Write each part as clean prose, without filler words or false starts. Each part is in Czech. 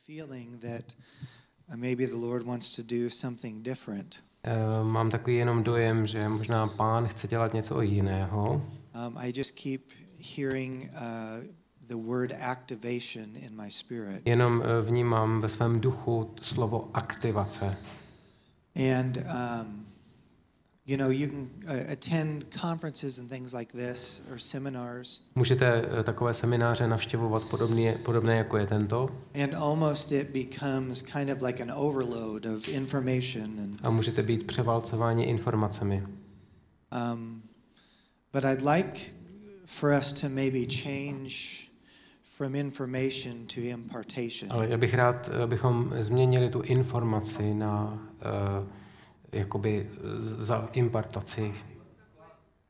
feeling that maybe the Lord wants to do something different. Mám takový jenom dojem, že možná Pán chce dělat něco jiného. I just keep hearing the word activation in my spirit. Jenom vnímám ve svém duchu slovo aktivace. And you know, you can attend conferences and things like this or seminars. Můžete takové semináře navštěvovat podobné jako je tento. And almost it becomes kind of like an overload of information. A můžete být převálcováni informacemi. But I'd like for us to maybe change from information to impartation. Ale já bych rád, abychom změnili tu informaci na jakoby za impartaci,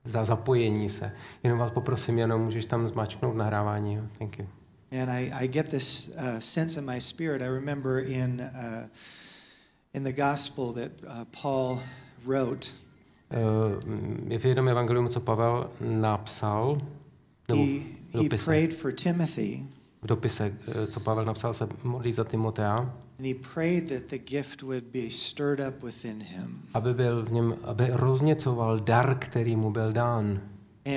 za zapojení se. Jenom vás poprosím, jenom můžeš tam zmáčknout nahrávání. Thank you. And I get this sense in my spirit. I remember in the gospel that Paul wrote. Je v jednom evangelium, co Pavel napsal, he prayed for Timothy. V dopise, co Pavel napsal, se modlí za Timotea. And he prayed that the gift would be stirred up within him. Aby byl v něm, aby rozněcoval dar, který mu byl dán.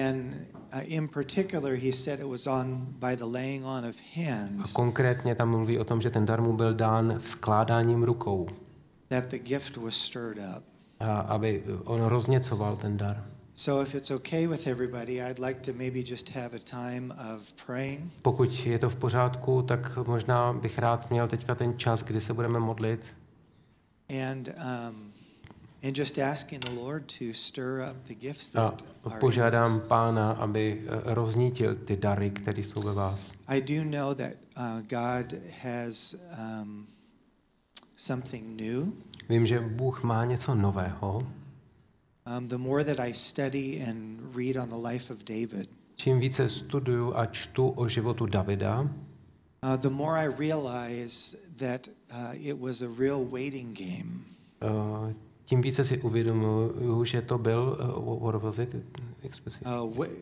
And in particular, he said it was by the laying on of hands. A konkrétně tam mluví o tom, že ten dar mu byl dán vskládáním rukou. That the gift was stirred up. A aby on rozněcoval ten dar. So if it's okay with everybody, I'd like to maybe just have a time of praying. Pokud je to v pořádku, tak možná bych rád měl teďka ten čas, kdy se budeme modlit. And just asking the Lord to stir up the gifts that are. Požádám Pána, aby roznítil ty dary, které jsou ve vás. I do know that God has something new. Vím, že Bůh má něco nového. The more that I study and read on the life of David, čím více studuju a čtu o životu Davida, the more I realize that it was a real waiting game. Tím více si uvědomuju, že to byl what was it?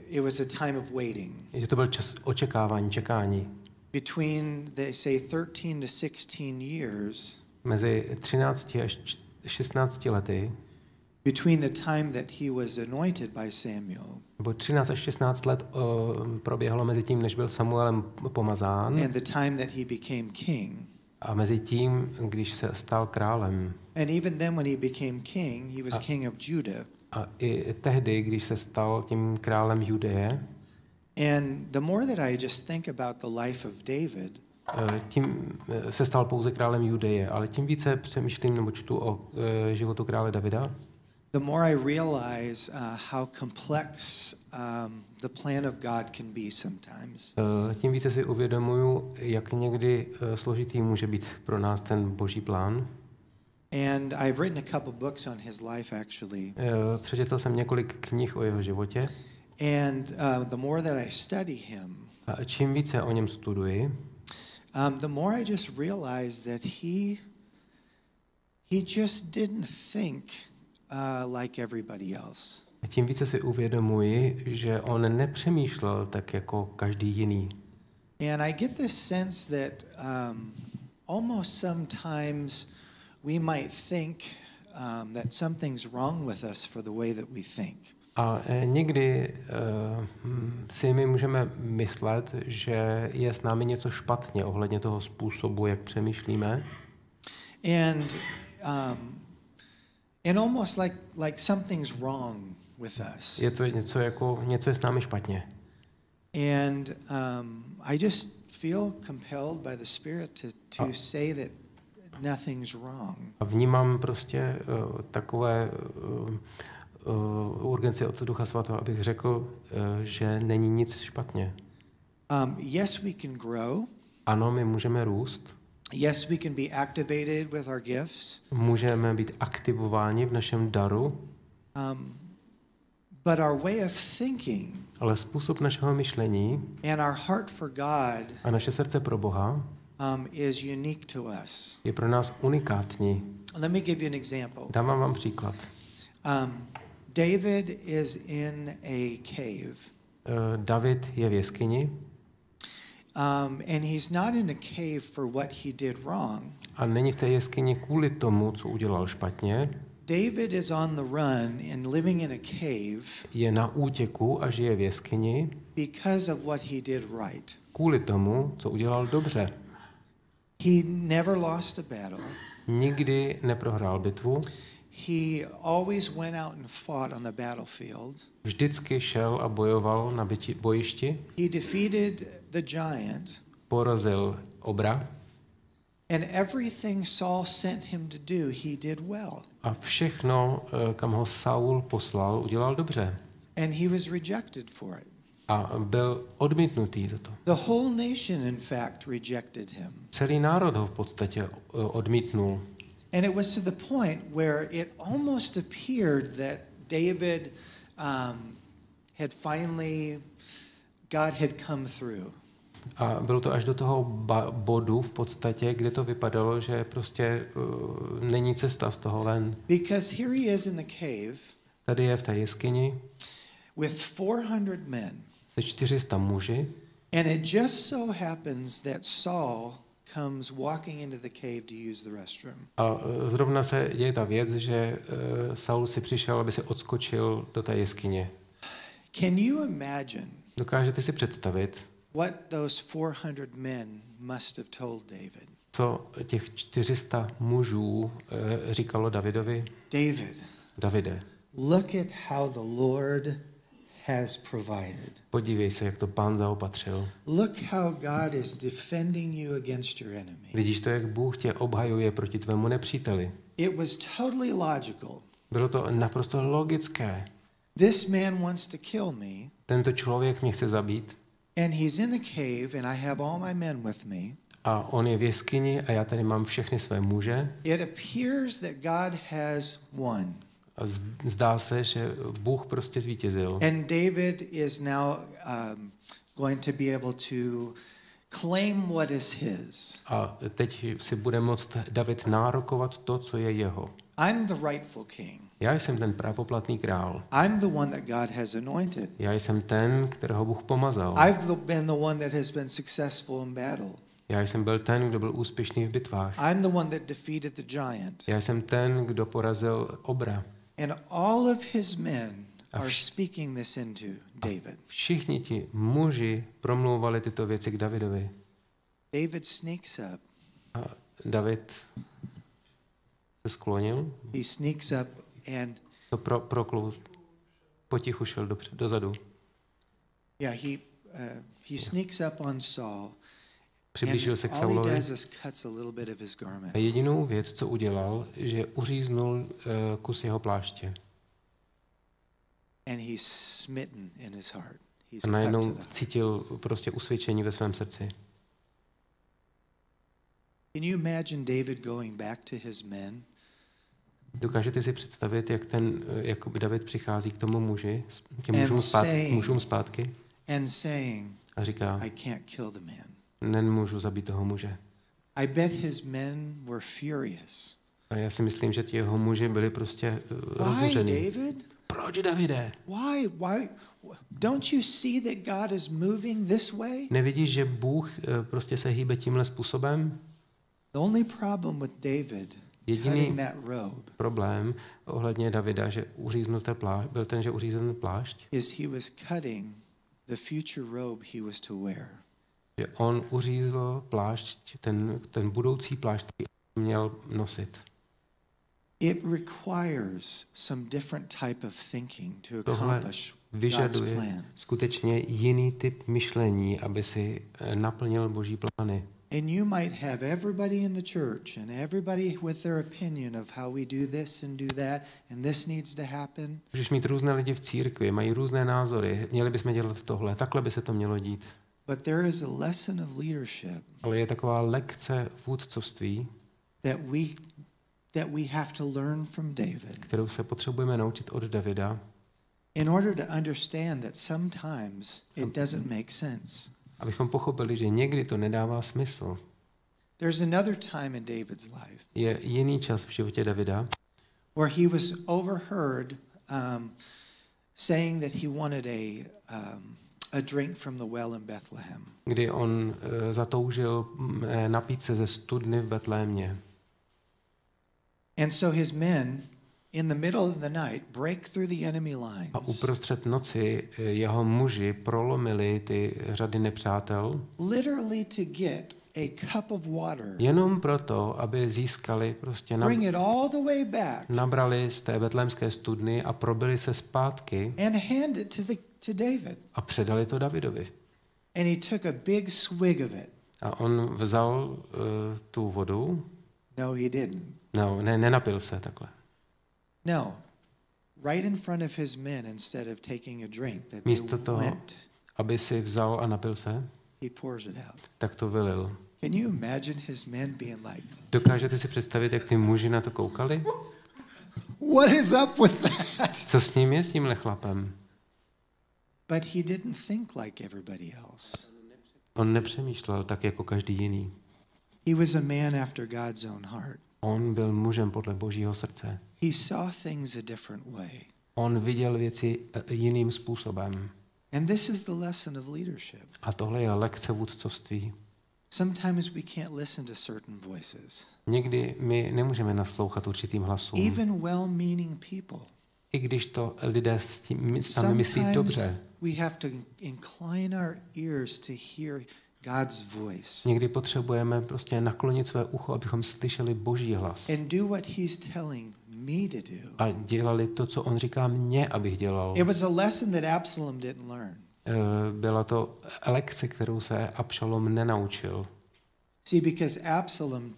It was a time of waiting. Že to byl čas očekávání, čekání. Between they say 13 to 16 years. Mezi 13 až 16 lety. Between the time that he was anointed by Samuel. Nebo 13 až 16 let proběhlo mezi tím, než byl Samuelem pomazán. And the time that he became king. A mezi tím, když se stal králem. And even then when he became king, he was king of Judah. A i tehdy, když se stal tím králem Judeje. And the more that I just think about the life of David, tím se stal pouze králem Judeje, ale tím více přemýšlím nebo čtu o životu krále Davida. The more I realize how complex the plan of God can be sometimes. Tím více si uvědomuju, jak někdy složitý může být pro nás ten Boží plán. And I've written a couple books on his life actually. Přečetl jsem několik knih o jeho životě. And the more that I study him, a čím více o něm studuji, the more I just realize that he just didn't think like everybody else. A tím více si uvědomuji, že on nepřemýšlel tak jako každý jiný. And I get this sense that almost sometimes we might think that something's wrong with us for the way that we think. A někdy si my můžeme myslet, že je s námi něco špatně ohledně toho způsobu, jak přemýšlíme. And almost like something's wrong with us. Je to něco jako něco je s námi špatně. And I just feel compelled by the Spirit to say that nothing's wrong. A vnímám prostě takové urgenci od Ducha Svatého, abych řekl, že není nic špatně. Yes, we can grow. Ano, my můžeme růst. Yes, we can be activated with our gifts. Můžeme být aktivováni v našem daru. But our way of thinking, ale způsob našeho myšlení and our heart for God, a naše srdce pro Boha is unique to us. Je pro nás unikátní. Let me give you an example. Dám vám příklad. David is in a cave. David je v jeskyni. And he's not in a cave for what he did wrong. A není v té jeskyni kvůli tomu, co udělal špatně. David is on the run and living in a cave. Je na útěku a žije v jeskyni. Because of what he did right. Kvůli tomu, co udělal dobře. He never lost a battle. Nikdy neprohrál bitvu. He always went out and fought on the battlefield. Vždycky šel a bojoval na bojišti. He defeated the giant. Porazil obra. And everything Saul sent him to do, he did well. A všechno, kam ho Saul poslal, udělal dobře. And he was rejected for it. A byl odmítnutý za to. The whole nation, in fact, rejected him. Celý národ ho v podstatě odmítnul. And it was to the point where it almost appeared that David had finally, God had come through. A bylo to až do toho bodu v podstatě, kde to vypadalo, že prostě není cesta z toho ven. Because here he is in the cave. Tady je v té jeskyni. With 400 men. Se 400 muži. And it just so happens that Saul comes walking into the cave to use the restroom. A zrovna se děje ta věc, že Saul si přišel, aby se odskočil do té jeskyně. Can you imagine? Dokážete si představit, what those 400 men must have told David? Co těch 400 mužů říkalo Davidovi? Davide, look at how the Lord has provided. Podívej se, jak to Pán zaopatřil. Look how God is defending you against your enemy. Vidíš to, jak Bůh tě obhajuje proti tvému nepříteli. It was totally logical. Bylo to naprosto logické. This man wants to kill me. Tento člověk mě chce zabít. And he's in the cave and I have all my men with me. A on je v jeskyni a já tady mám všechny své muže. It appears that God has won. A zdá se, že Bůh prostě zvítězil. And David is now going to be able to claim what is his. A teď si bude moct David nárokovat to, co je jeho. I'm the rightful king. Já jsem ten právoplatný král. I'm the one that God has anointed. Já jsem ten, kterého Bůh pomazal. I've been the one that has been successful in battle. Já jsem byl ten, kdo byl úspěšný v bitvách. I'm the one that defeated the giant. Já jsem ten, kdo porazil obra. And all of his men are speaking this into David. Všichni ti muži promlouvali tyto věci k Davidovi. David sneaks up. A David se sklonil. He sneaks up and to proklul. Potichu šel dozadu. Yeah, he sneaks up on Saul. Přiblížil se k Saulovi. A jedinou věc, co udělal, že uříznul kus jeho pláště. A najednou cítil prostě usvědčení ve svém srdci. Dokážete si představit, jak David přichází k tomu muži, těm mužům zpátky a říká, nemůžu zabít toho muže. I bet his men were furious. A já si myslím, že ti jeho muži byli prostě rozhoření. Why, David? Proč, Davide? Why? Don't you see that God is moving this way? Nevidíš, že Bůh prostě se hýbe tímhle způsobem? The only problem with David cutting that robe. Problém ohledně Davida, že uříznul byl ten, že uříznul plášť. Is he was cutting the future robe he was to wear. Že on uřízl plášť, ten budoucí plášť, který měl nosit. It requires some different type of thinking to Tohle accomplish vyžaduje God's plan. skutečně jiný typ myšlení, aby si naplnil Boží plány. And you might have everybody in the church and everybody with their opinion of how we do this and do that and this needs to happen. Můžeš mít různé lidi v církvi, mají různé názory, měli bychom dělat tohle, takhle by se to mělo dít. But there is a lesson of leadership. Ale je taková lekce vůdcovství, that we have to learn from David. Kterou se potřebujeme naučit od Davida. In order to understand that sometimes it doesn't make sense. Abychom pochopili, že někdy to nedává smysl. There's another time in David's life. Je jiný čas v životě Davida, where he was overheard saying that he wanted a a drink from the well in Bethlehem. kdy on zatoužil napít se ze studny v Betlémě. And so his men in the middle of the night break through the enemy lines. A uprostřed noci jeho muži prolomili ty řady nepřátel. Literally to get a cup of water. Jenom proto, aby získali prostě Bring it all the way back. nabrali z té betlémské studny a probili se zpátky And hand it to David. a předali to Davidovi. And he took a big swig of it. A on vzal tu vodu. No, he didn't. No, nenapil se takhle. No. Right in front of his men, instead of taking a drink that Místo they toho, went, aby si vzal a napil se, he pours it out. tak to vylil. Can you imagine his men being like, Dokážete si představit, jak ty muži na to koukali? what is up with that? Co s ním je, s tímhle chlapem? But he didn't think like everybody else. On nepřemýšlel tak jako každý jiný. He was a man after God's own heart. On byl mužem podle Božího srdce. He saw things a different way. On viděl věci jiným způsobem. And this is the lesson of leadership. A tohle je lekce vůdcovství. Sometimes we can't listen to certain voices. Někdy my nemůžeme naslouchat určitým hlasům. Even well-meaning people. I když to lidé s námi myslí dobře. We have to incline our ears to hear God's voice. Někdy potřebujeme prostě naklonit své ucho, abychom slyšeli Boží hlas. And do what he's telling me to do. A dělali to, co on říká mně, abych dělal. It was a lesson that Absalom didn't learn. Byla to lekce, kterou se Abšalom nenaučil. See, because Absalom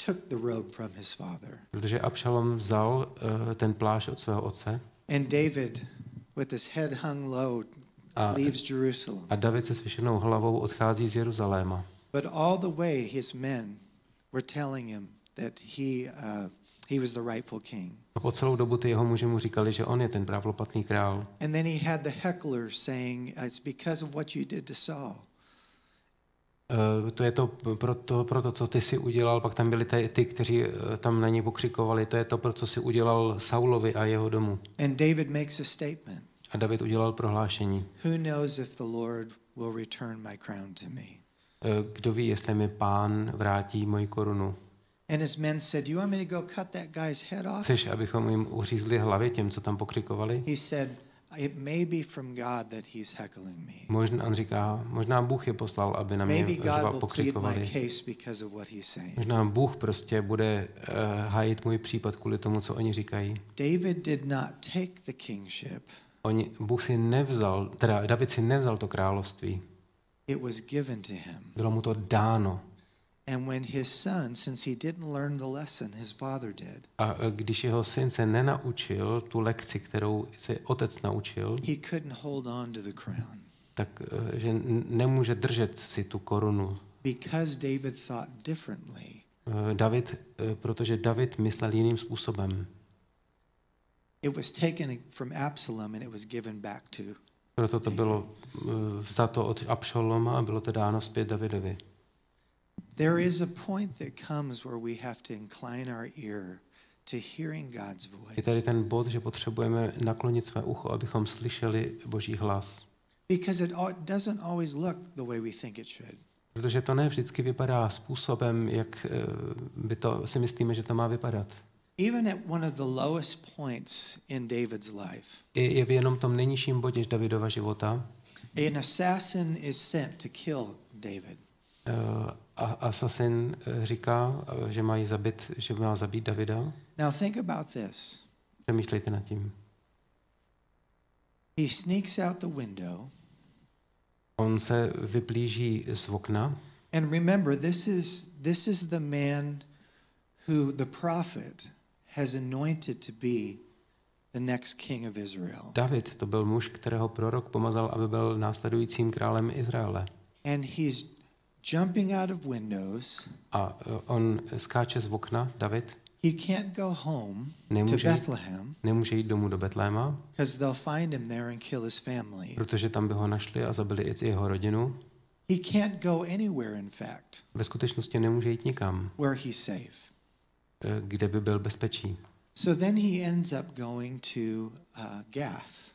took the robe from his father. Protože Abšalom vzal ten plášť od svého otce. And David, with his head hung low, leaves Jerusalem. A David se svěšenou hlavou odchází z Jeruzaléma. But all the way his men were telling him that he was the rightful king. A po celou dobu ty jeho muži mu říkali, že on je ten právoplatný král. And then he had the hecklers saying, it's because of what you did to Saul. To je to proto, co ty si udělal, pak tam byli ty, kteří tam na něj pokřikovali, to je to, pro co si udělal Saulovi a jeho domu. And David makes a statement. A David udělal prohlášení. Who knows if the Lord will return my crown to me? Kdo ví, jestli mi Pán vrátí moji korunu. And his men said, "You want me to go cut that guy's head off?" Chceš, abychom jim uřízli hlavy těm, co tam pokřikovali? He said, "It may be from God that he's heckling me. On říká, možná Bůh je poslal, aby na mě Maybe God will plead my pokřikovali. case because of what he's saying." Možná Bůh prostě bude hájit můj případ kvůli tomu, co oni říkají. David did not take the kingship. David si nevzal to království. It was given to him. Bylo mu to dáno. And when his son, since he didn't learn the lesson, his father did. A když jeho syn se nenaučil tu lekci, kterou se otec naučil, he couldn't hold on to the crown. Tak že nemůže držet si tu korunu. Because David thought differently. Protože David myslel jiným způsobem. It was taken from Absalom and it was given back to. Proto to bylo vzato od Abšaloma a bylo to dáno zpět Davidovi. There is a point that comes where we have to incline our ear to hearing God's voice. Je tady ten bod, že potřebujeme naklonit své ucho, abychom slyšeli Boží hlas. Because it doesn't always look the way we think it should. Protože to ne vždycky vypadá způsobem, jak by to si myslíme, že to má vypadat. Even at one of the lowest points in David's life. Je v jenom tom nejnižším bodě Davidova života. An assassin is sent to kill David. Asasin říká, že má zabít Davida. Now think about this. Přemýšlejte nad tím. He sneaks out the window. On se vyplíží z okna. And remember, this is the man who the prophet has anointed to be the next king of Israel. David, to byl muž, kterého prorok pomazal, aby byl následujícím králem Izraele. And he's jumping out of windows. A on skáče z okna, David. He can't go home to Bethlehem. Nemůže jít domů do Betléma. Because they'll find him there and kill his family. Protože tam by ho našli a zabili i jeho rodinu. He can't go anywhere, in fact. Ve skutečnosti nemůže jít nikam. Where he's safe. Kde by byl bezpečí. So then he ends up going to Gath,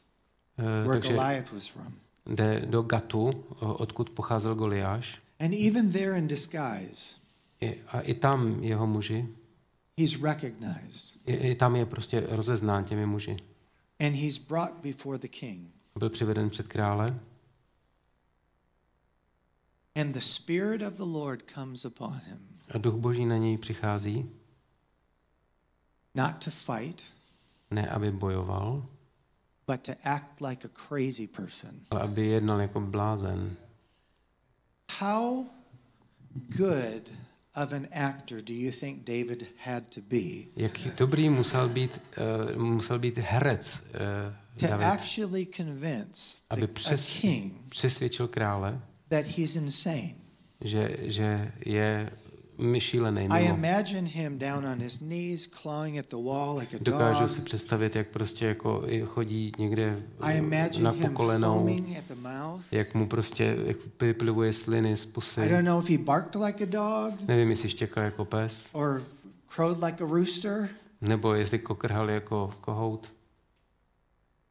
where Goliath was from. jde do Gatu, odkud pocházel Goliáš. And even there in disguise, A i tam jeho muži, he's recognized. i tam je prostě rozeznán těmi muži. And he's brought before the king. Byl přiveden před krále. And the Spirit of the Lord comes upon him. A duch Boží na něj přichází. Not to fight, Ne, aby bojoval, but to act like a crazy person. ale aby jednal jako blázen. How good of an actor do you think David had to be Jak dobrý musel být herec to David, actually convince aby a king přesvědčil krále, that he's insane? že je šílený I mimo. imagine him down on his knees, clawing at the wall like a Dokážu dog. si představit, jak prostě jako chodí někde I imagine na him pokolenou, foaming at the mouth. jak mu prostě jak vyplivuje sliny z I pusy. don't know if he barked like a dog Nevím, jestli štěkal jako pes, or crowed like a rooster, nebo jestli kokrhal jako kohout.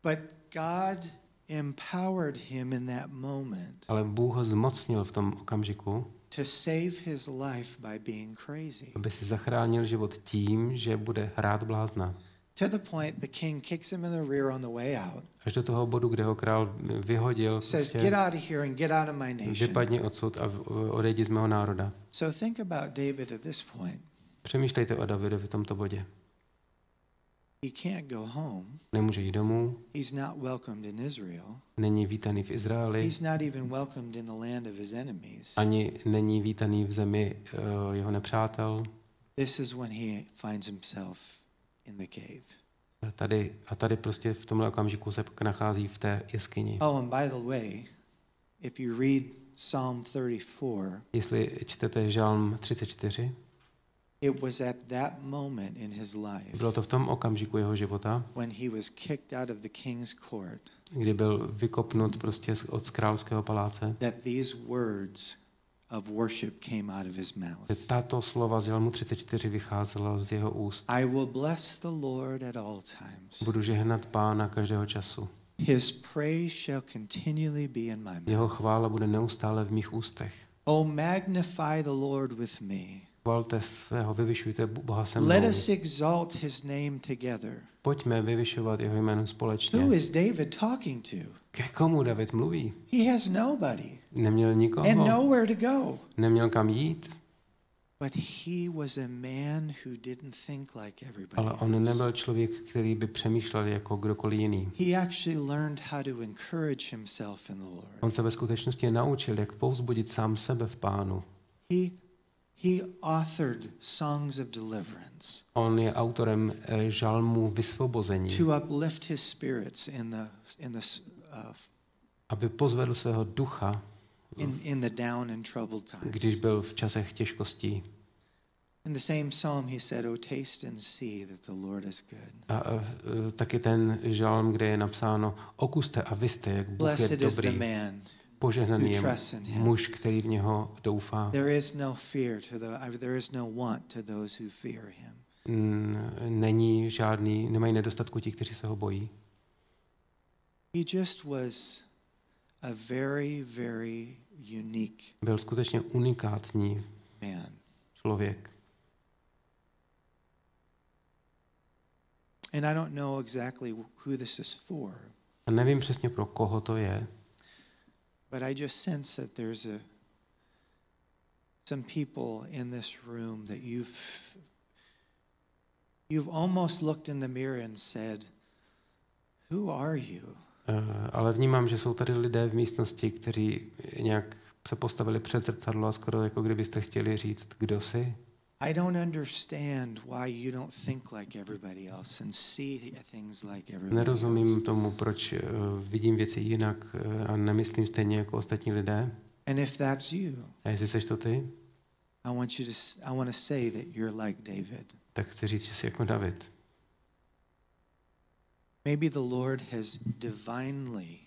but God empowered him in that moment Ale Bůh ho zmocnil v tom okamžiku, to save his life by being crazy. aby si zachránil život tím, že bude hrát blázna. To the point the king kicks him in the rear on the way out. Až do toho bodu, kde ho král vyhodil, Says, prostě "Get out of here and get out of my nation." vypadni odsud a odejdi z mého národa. So think about David at this point. Přemýšlejte o Davidovi v tomto bodě. He can't go home. Nemůže jít domů, He's not welcomed in Israel. není vítaný v Izraeli, He's not even welcomed in the land of his enemies. ani není vítaný v zemi jeho nepřátel. This is when he finds himself in the cave. Tady prostě v tomhle okamžiku se pak nachází v té jeskyni. Oh, and by the way, if you read Psalm 34, Jestli čtete Žalm 34, it was at that moment in his life bylo to v tom okamžiku jeho života, when he was kicked out of the king's court kdy byl vykopnut prostě od královského paláce, that these words of worship came out of his mouth. že tato slova z Žalmu 34 vycházela z jeho úst. I will bless the Lord at all times. Budu žehnat Pána každého času. His praise shall continually be in my Jeho mouth. chvála bude neustále v mých ústech. Oh, magnify the Lord with me. Chvalte svého, vyvyšujte Boha se mnou. Let us exalt his name together. Pojďme vyvyšovat jeho jméno společně. Who is David talking to? Ke komu David mluví? He has nobody Neměl nikoho, and nowhere to go. neměl kam jít, But he was a man who didn't think like everybody ale on else. nebyl člověk, který by přemýšlel jako kdokoliv jiný. He actually learned how to encourage himself in the Lord. On se ve skutečnosti naučil, jak povzbudit sám sebe v Pánu. He authored songs of deliverance On je autorem žalmů vysvobození, to uplift his spirits aby pozvedl svého ducha, in the down and troubled times. když byl v časech těžkostí. In the same psalm he said, "Oh, taste and see that the Lord is good." A taky ten žalm, kde je napsáno, okuste a vyste, jak Bůh je Blessed is the dobrý. man. Požehnaný who je trusts in him. muž, který v něho doufá. There is no fear there is no want to those who fear him. Nemají nedostatku ti, kteří se ho bojí. He just was a very, very unique Byl skutečně unikátní man. člověk. And I don't know exactly who this is for, A nevím přesně, pro koho to je, but I just sense that there's some people in this room that you've almost looked in the mirror and said, "Who are you?" ale vnímám, že jsou tady lidé v místnosti, kteří nějak se postavili před zrcadlo a skoro jako kdybyste chtěli říct, kdo jsi. I don't understand why you don't think like everybody else and see things like everybody else. Nerozumím tomu, proč vidím věci jinak a nemyslím stejně jako ostatní lidé. And if that's you, A jestli seš to ty, I want to say that you're like David. tak chci říct, že jsi jako David. Maybe the Lord has divinely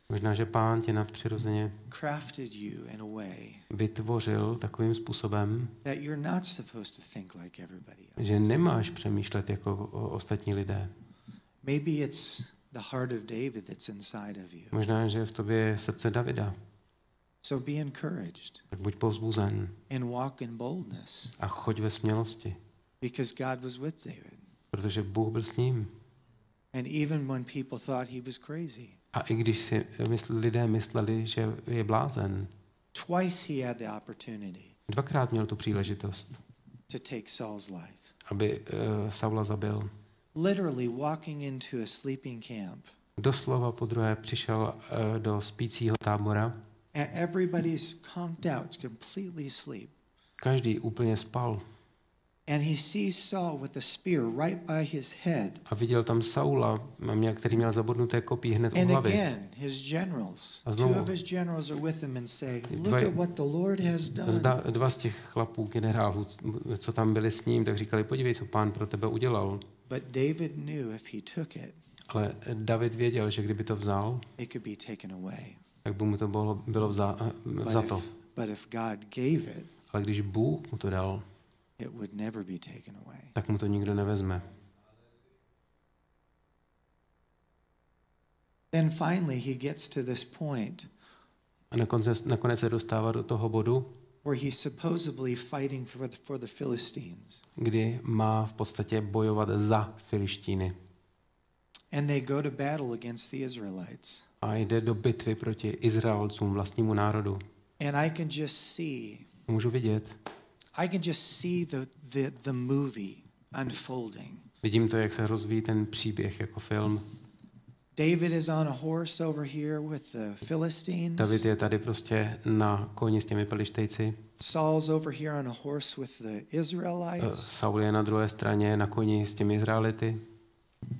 Možná, že Pán tě nadpřirozeně crafted you in a way vytvořil takovým způsobem, that you're not supposed to think like everybody že else. nemáš přemýšlet jako ostatní lidé. Maybe it's the heart of David that's inside of you. Možná, že v tobě je srdce Davida. So be encouraged Tak buď povzbuzen and walk in boldness a choď ve smělosti, because God was with David. protože Bůh byl s ním. And even when people thought he was crazy. A i když si lidé mysleli, že je blázen, Twice he had the opportunity dvakrát měl tu příležitost, to take Saul's life. aby Saula zabil. Literally walking into a sleeping camp. Doslova podruhé přišel do spícího tábora. And everybody's conked out, completely asleep. Každý úplně spal. And he sees Saul with a spear right by his head. A viděl tam Saula, který měl zabodnuté kopí hned u And hlavy. again, his generals, A znovu. two of his generals are with him and say, look at what the Lord has done. Dva z těch chlapů, generálů, co tam byli s ním, tak říkali, podívej, co Pán pro tebe udělal. But David knew if he took it, Ale David věděl, že kdyby to vzal, it could be taken away. tak by mu to bylo vzato. But if God gave it, Ale když Bůh mu to dal, it would never be taken away. tak mu to nikdo nevezme. Then finally he gets to this point A nakonec se dostává do toho bodu, where he's supposedly fighting for the Philistines. kdy má v podstatě bojovat za Filištíny. And they go to battle against the Israelites. A jde do bitvy proti Izraelcům, vlastnímu národu. And I can just see Můžu vidět. the movie unfolding. Vidím to, jak se rozvíjí ten příběh jako film. David is on a horse over here with the Philistines. David je tady prostě na koni s těmi Pelištejci. Saul's over here on a horse with the Israelites. Saul je na druhé straně na koni s těmi Izraelity.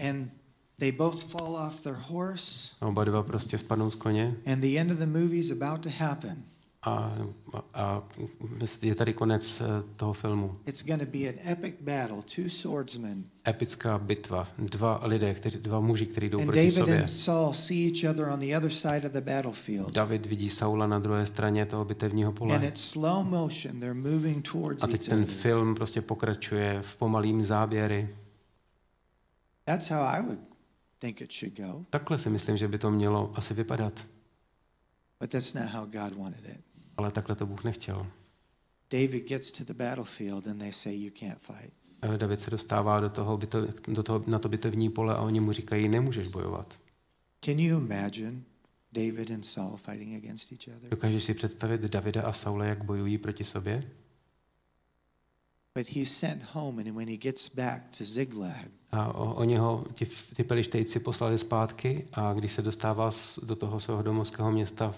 And they both fall off their horse. A oba dva prostě spadnou z koně. And the end of the movie is about to happen. A je tady konec toho filmu. It's going to be an epic battle, two swordsmen. Epická bitva. Dva muži, kteří jdou And proti David sobě. and Saul see each other on the other side of the battlefield. David vidí Saula na druhé straně toho bitevního pole. And it's slow motion, they're moving towards A teď each ten other. film prostě pokračuje v pomalým záběry. That's how I would think it should go. Takhle si myslím, že by to mělo asi vypadat. But that's not how God wanted it. Ale takhle to Bůh nechtěl. David gets to the battlefield and they say you can't fight. David se dostává na to bitevní pole a oni mu říkají, nemůžeš bojovat. Can you imagine David and Saul fighting against each other? Dokážeš si představit Davida a Saula, jak bojují proti sobě? But he's sent home, and when he gets back to Ziklag, A oni ho, ty Pelištejci, poslali zpátky a když se dostává do toho svého domovského města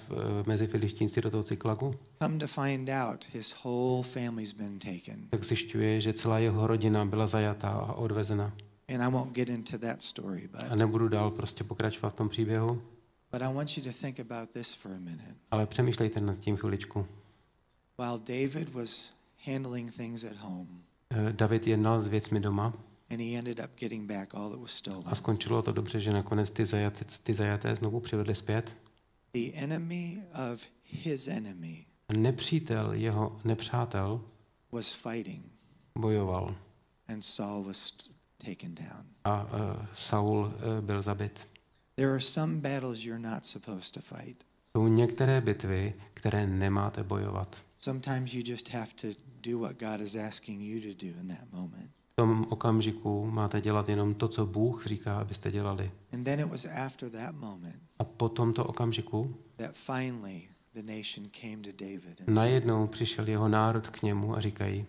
mezi Filištínci do toho Cyklagu, come to find out his whole family's been taken. tak zjišťuje, že celá jeho rodina byla zajatá a odvezena. And I won't get into that story, A nebudu dál prostě pokračovat v tom příběhu, but I want you to think about this for a minute. ale přemýšlejte nad tím chviličku. While David was handling things at home, David jednal s věcmi doma and he ended up getting back all that was stolen. a skončilo to dobře, že nakonec ty zajaté znovu přivedli zpět. The enemy of his enemy Jeho nepřátel was fighting, bojoval and Saul was taken down. a Saul byl zabit. There are some battles you're not supposed to fight. Jsou některé bitvy, které nemáte bojovat. Sometimes you just have to do what God is asking you to do in that moment. V tom okamžiku máte dělat jenom to, co Bůh říká, abyste dělali. And then it was after that moment A po tomto okamžiku that finally the nation came to David and said, najednou přišel jeho národ k němu a říkají,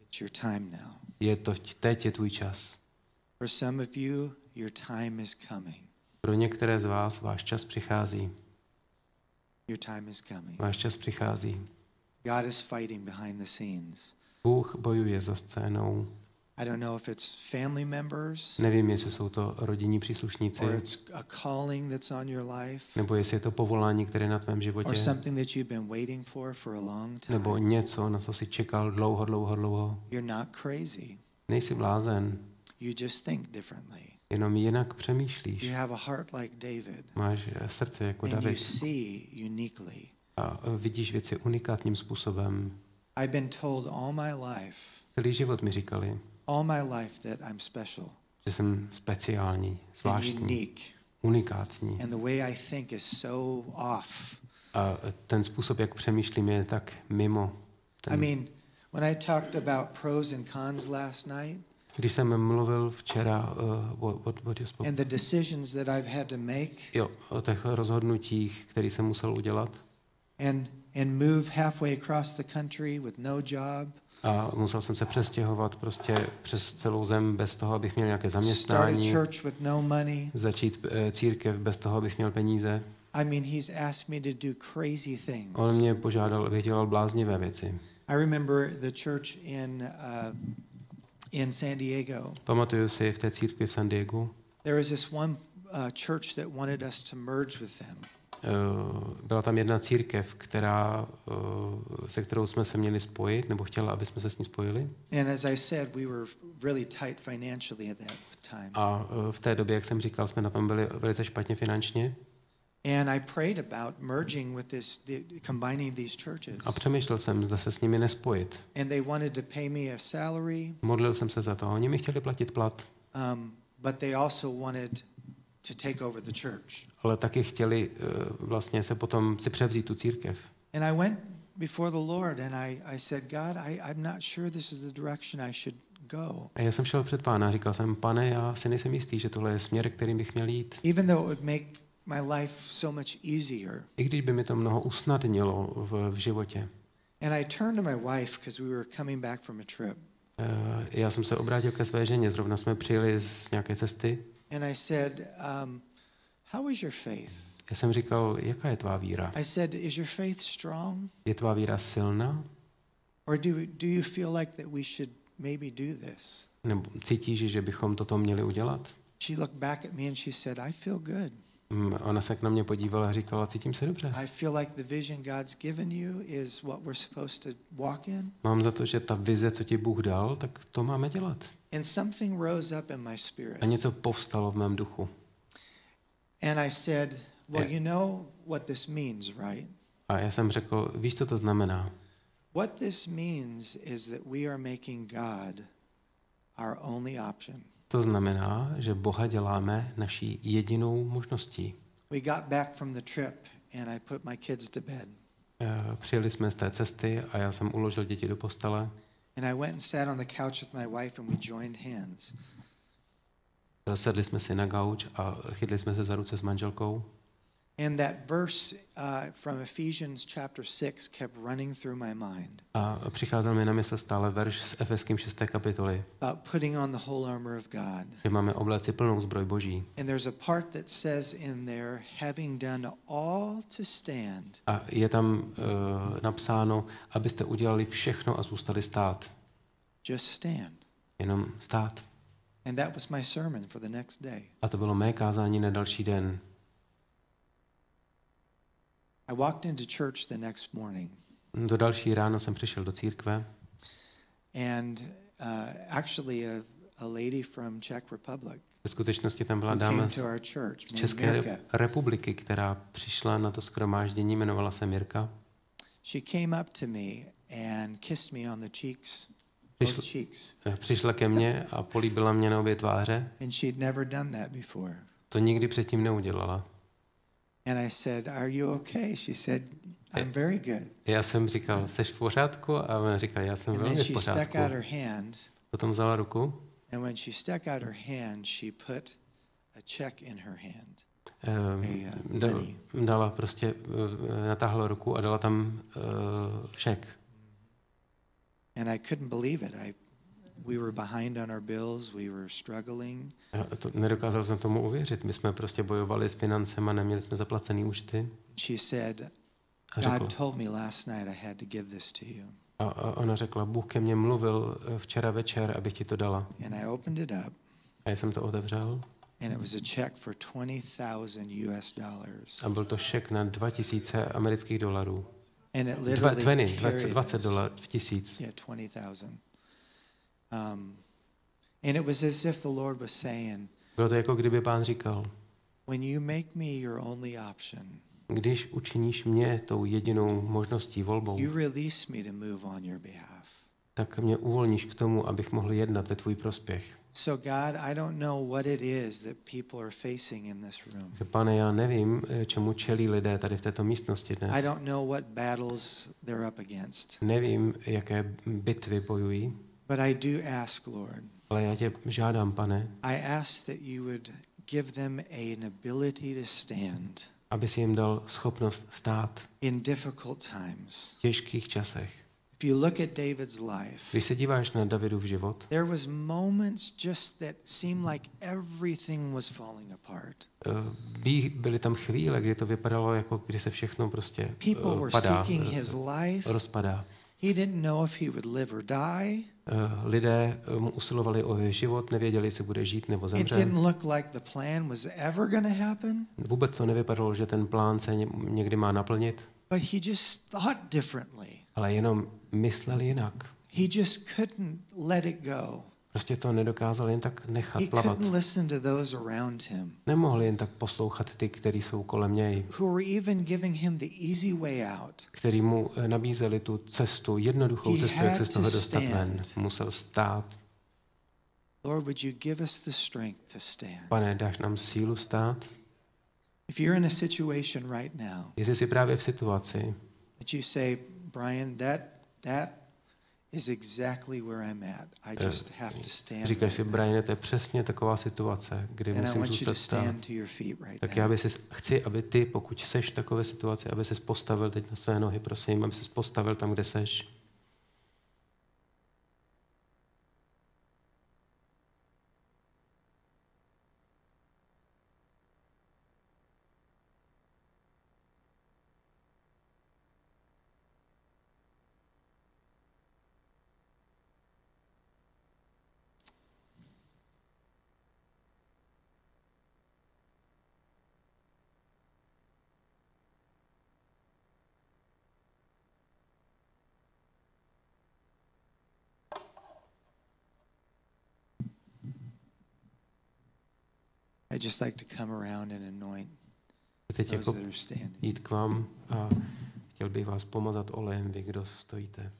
it's your time now. teď je tvůj čas. For some of you, your time is coming. Pro některé z vás váš čas přichází. Your time is coming. Váš čas přichází. God is fighting behind the scenes. Bůh bojuje za scénou. I don't know if it's family members Nevím, jestli jsou to rodinní příslušníci, or it's a calling that's on your life nebo jestli je to povolání, které je na tvém životě, or something that you've been waiting for a long time. nebo něco, na co jsi čekal dlouho. You're not crazy. Nejsi blázen, You just think differently. jenom jinak přemýšlíš. You have a heart like David Máš srdce jako and you David see uniquely. a vidíš věci unikátním způsobem. I've been told all my life, Celý život mi říkali, all my life that I'm special že jsem speciální, and zvláštní unique unikátní. And the way I think is so off. A ten způsob, jak přemýšlím, je tak mimo. I mean, when I talked about pros and cons last night, když jsem mluvil včera and the decisions that I've had to make, o těch rozhodnutích, které jsem musel udělat, and move halfway across the country with no job, a musel jsem se přestěhovat prostě přes celou zem bez toho, abych měl nějaké zaměstnání, začít církev bez toho, abych měl peníze. I mean, he's asked me to do crazy things. On mě požádal, abych dělal bláznivé věci. I remember the church in San Diego. Pamatuju si v té církvi v San Diegu. There was this one church that wanted us to merge with them. Byla tam jedna církev, se kterou jsme se měli spojit, nebo chtěla, aby jsme se s ní spojili. And as I said, we were really tight financially at that time. A v té době, jak jsem říkal, jsme na tom byli velice špatně finančně. And I prayed about merging with combining these churches. A přemýšlel jsem, zda se s nimi nespojit. And they wanted to pay me a salary. Modlil jsem se za to. Oni mi chtěli platit plat. But they also wanted to take over the church. Ale taky chtěli vlastně se potom si převzít tu církev. And I went before the Lord and I said, God, I'm not sure this is the direction I should go. A já jsem šel před Pána a říkal jsem, Pane, já si nejsem jistý, že tohle je směr, kterým bych měl jít. Even though it would make my life so much easier. I když by mi to mnoho usnadnilo v životě. And I turned to my wife because we were coming back from a trip. Já jsem se obrátil ke své ženě, zrovna jsme přijeli z nějaké cesty. And I said, how is your faith? Já jsem říkal, jaká je tvá víra? I said, is your faith strong? Je tvá víra silná? Or do you feel like that we should maybe do this? Nebo cítíš, že bychom toto měli udělat? She looked back at me and she said, I feel good. Ona se k na mě podívala a říkala, cítím se dobře. I feel like the vision God's given you is what we're supposed to walk in. Mám za to, že ta vize, co ti Bůh dal, tak to máme dělat. And something rose up in my spirit. A něco povstalo v mém duchu. And I said, well, you know what this means, right? A já jsem řekl, víš, co to znamená? What this means is that we are making God our only option. To znamená, že Boha děláme naší jedinou možností. We got back from the trip and I put my kids to bed. Přijeli jsme z té cesty a já jsem uložil děti do postele. And I went and sat on the couch with my wife and we joined hands. Sedli jsme si na gauč a chytli jsme se za ruce s manželkou. And that verse from Ephesians chapter 6 kept running through my mind. A přicházel mi na mysl stále verš z Efeským 6. kapitoly. About putting on the whole armor of God. Že máme obléci plnou zbroj Boží. And there's a part that says in there, having done all to stand. A je tam napsáno, abyste udělali všechno a zůstali stát. Just stand. Jenom stát. And that was my sermon for the next day. A to bylo mé kázání na další den. I walked into church the next morning. Do další ráno jsem přišel do církve. And actually a lady from Czech Republic. V skutečnosti tam byla dáma z České republiky, která přišla na to shromáždění, jmenovala se Mirka. She came up to me and kissed me on the cheeks. Přišla ke mně a políbila mě na obě tváře. And she'd never done that before. To nikdy předtím neudělala. And I said, "Are you okay?" She said, "I'm very good." Já jsem říkal, "Seš v pořádku?" A ona říkala, "Já jsem velmi v pořádku." Stuck out her hand. Potom vzala ruku. And when she stuck out her hand, she put a check in her hand. Dala prostě, natáhla ruku a dala tam šek. And I couldn't believe it. We were behind on our bills, we were struggling. Nedokázal jsem tomu uvěřit. My jsme prostě bojovali s financema, neměli jsme zaplacený účty. She said, God told me last night I had to give this to you. A ona řekla, Bůh ke mně mluvil včera večer, abych ti to dala. And I opened it up. A já jsem to otevřel. And it was a check for $20,000. A byl to šek na 2000 amerických dolarů. And it literally 20 dolarů v tisíc. Yeah, 20,000. And it was as if the Lord was saying, bylo to jako kdyby Pán říkal, when you make me your only option, když učiníš mě tou jedinou možností, volbou, you release me to move on your behalf. tak mě uvolníš k tomu, abych mohl jednat ve tvůj prospěch. So God, I don't know what it is that people are facing in this room. Pane, já nevím, čemu čelí lidé tady v této místnosti dnes. I don't know what battles they're up against. Nevím, jaké bitvy bojují, But I do ask, Lord. ale já tě žádám, Pane, I ask that you would give them an ability to stand aby si jim dal schopnost stát in difficult times. v těžkých časech. If you look at David's life, Když se díváš na Davidův život, there was moments just that seemed like everything was falling apart. byly tam chvíle, kdy to vypadalo, jako když se všechno prostě People were padá, seeking his life. rozpadá. He didn't know if he would live or die. Lidé mu usilovali o jeho život, nevěděli, jestli bude žít nebo It zemře. didn't look like the plan was ever going to happen. Vůbec to nevypadalo, že ten plán se někdy má naplnit, But he just thought differently. ale jenom myslel jinak. He just couldn't let it go. Prostě to nedokázal jen tak nechat He plavat. couldn't listen to those around him Nemohl jen tak poslouchat ty, kteří jsou kolem něj, who were even giving him the easy way out. kteří mu nabízeli tu cestu, jednoduchou He cestu, jak se had z toho to dostat ven. stand. Musel stát. Lord, would you give us the strength to stand? Pane, dáš nám sílu stát? If you're in a situation right now Jestli jsi právě v situaci, that you say, Brian, that is exactly where I'm at. I just have to stand. říkáš si, right now. Brian, to je přesně taková situace, kdy And I musím want you to zůstat stát. stand to your feet right Tak now. chci, aby ty, pokud seš v takové situaci, aby ses postavil teď na své nohy, prosím, aby ses postavil tam, kde seš. I'd just like to come around and anoint Teď those jako that are standing. jít k vám a chtěl bych vás pomazat olejem, vy, kdo stojíte.